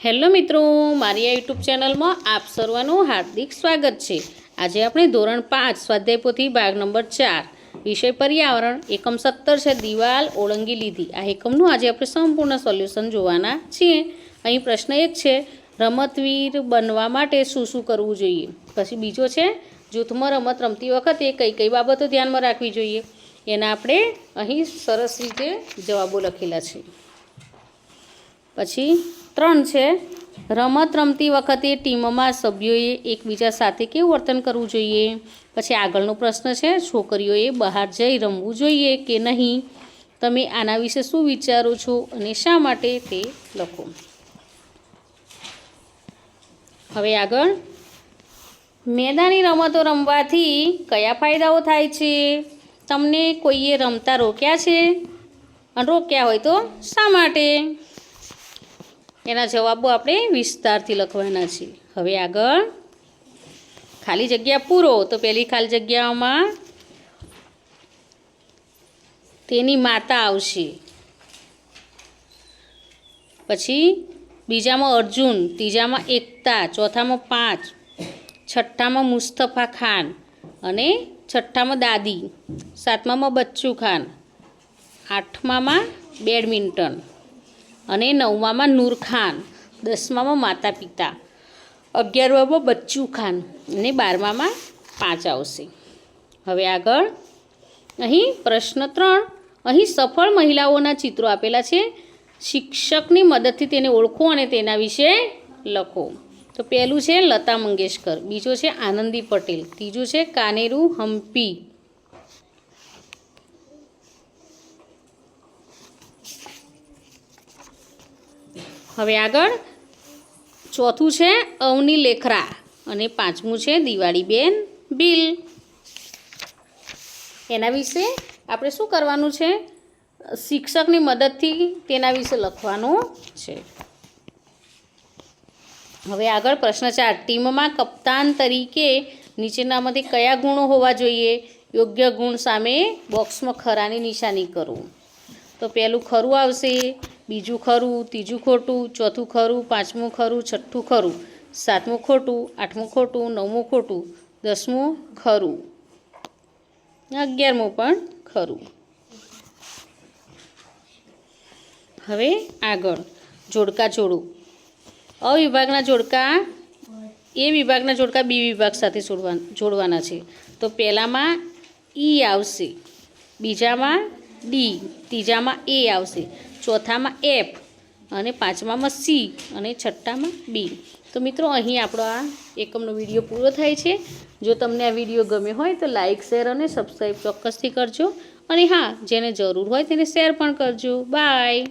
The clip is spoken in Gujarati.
હેલો મિત્રો, મારી આ યુટ્યુબ ચેનલમાં આપ સર્વનું હાર્દિક સ્વાગત છે। આજે આપણે ધોરણ 5 સ્વાધ્યાય પોથી ભાગ નંબર 4 વિષય પર્યાવરણ એકમ 17 છે દિવાલ ઓળંગી લીધી। આ એકમનું આજે આપણે સંપૂર્ણ સોલ્યુશન જોવાના છીએ। અહીં પ્રશ્ન 1 છે, રમતવીર બનવા માટે શું શું કરવું જોઈએ। પછી બીજો છે, જૂથમાં રમત રમતી વખતે કઈ કઈ બાબતો ધ્યાનમાં રાખવી જોઈએ। એના આપણે અહીં સરસ રીતે જવાબો લખેલા છે। પછી 3 છે, રમત રમતી વખતે ટીમમાં સભ્યોએ એકબીજા સાથે કેવું વર્તન કરવું જોઈએ। પછી આગળનો પ્રશ્ન છે, છોકરીઓએ બહાર જઈ રમવું જોઈએ કે નહીં। તમે આના વિશે શું વિચારો છો અને શા માટે તે લખો। હવે આગળ, મેદાની રમતો રમવાથી કયા ફાયદાઓ થાય છે। તમને કોઈએ રમતા રોક્યા છે અને રોક્યા હોય તો શા માટે। એના જવાબો આપણે વિસ્તારથી લખવાના છે। હવે આગળ, ખાલી જગ્યા પૂરો। તો પહેલી ખાલી જગ્યામાં તેની માતા આવશે। પછી બીજામાં અર્જુન, ત્રીજામાં એકતા, ચોથામાં 5, છઠ્ઠામાં મુસ્તફા ખાન અને છઠ્ઠામાં દાદી, સાતમામાં બચ્ચુ ખાન, આઠમામાં બેડમિન્ટન અને 9મામાં નૂર ખાન, 10મામાં માતા પિતા, 11મામાં બચ્ચુ ખાન અને 12મામાં 5 આવશે। હવે આગળ, અહીં પ્રશ્ન 3, અહીં સફળ મહિલાઓના ચિત્રો આપેલા છે। શિક્ષકની મદદથી તેને ઓળખો અને તેના વિશે લખો। તો પહેલું છે લતા મંગેશકર, બીજો છે આનંદી પટેલ, ત્રીજું છે કાનેરુ હમ્પી। હવે આગળ, ચોથું છે અવની લેખરા અને 5મું છે દિવાળીબેન ભીલ। એના વિશે આપણે શું કરવાનું છે, શિક્ષકની મદદથી તેના વિશે લખવાનું છે। હવે આગળ પ્રશ્ન 4, ટીમમાં કપ્તાન તરીકે નીચેનામાંથી કયા ગુણો હોવા જોઈએ। યોગ્ય ગુણ સામે બોક્સમાં ખરાની નિશાની કરો। તો પહેલું ખરું આવશે, બીજું ખરું, ત્રીજું ખોટું, ચોથું ખરું, પાંચમું ખરું, છઠ્ઠું ખરું, સાતમું ખોટું, આઠમું ખોટું, નવમું ખોટું, 10મું ખરું, 11મું પણ ખરું। હવે આગળ, જોડકા જોડો। અ વિભાગના જોડકા એ વિભાગના જોડકા બી વિભાગ સાથે જોડવાના છે। તો પહેલામાં ઈ આવશે, બીજામાં ડી, ત્રીજામાં એ આવશે, ચોથામાં એફ અને પાંચમામાં સી અને છઠ્ઠામાં બી। તો મિત્રો, અહીં આપણો આ એકમનો વિડીયો પૂરો થાય છે। જો તમને આ વિડીયો ગમ્યો હોય તો લાઇક, શેર અને સબસ્ક્રાઈબ ચોક્કસથી કરજો। અને હા, જેને જરૂર હોય તેને શેર પણ કરજો। બાય।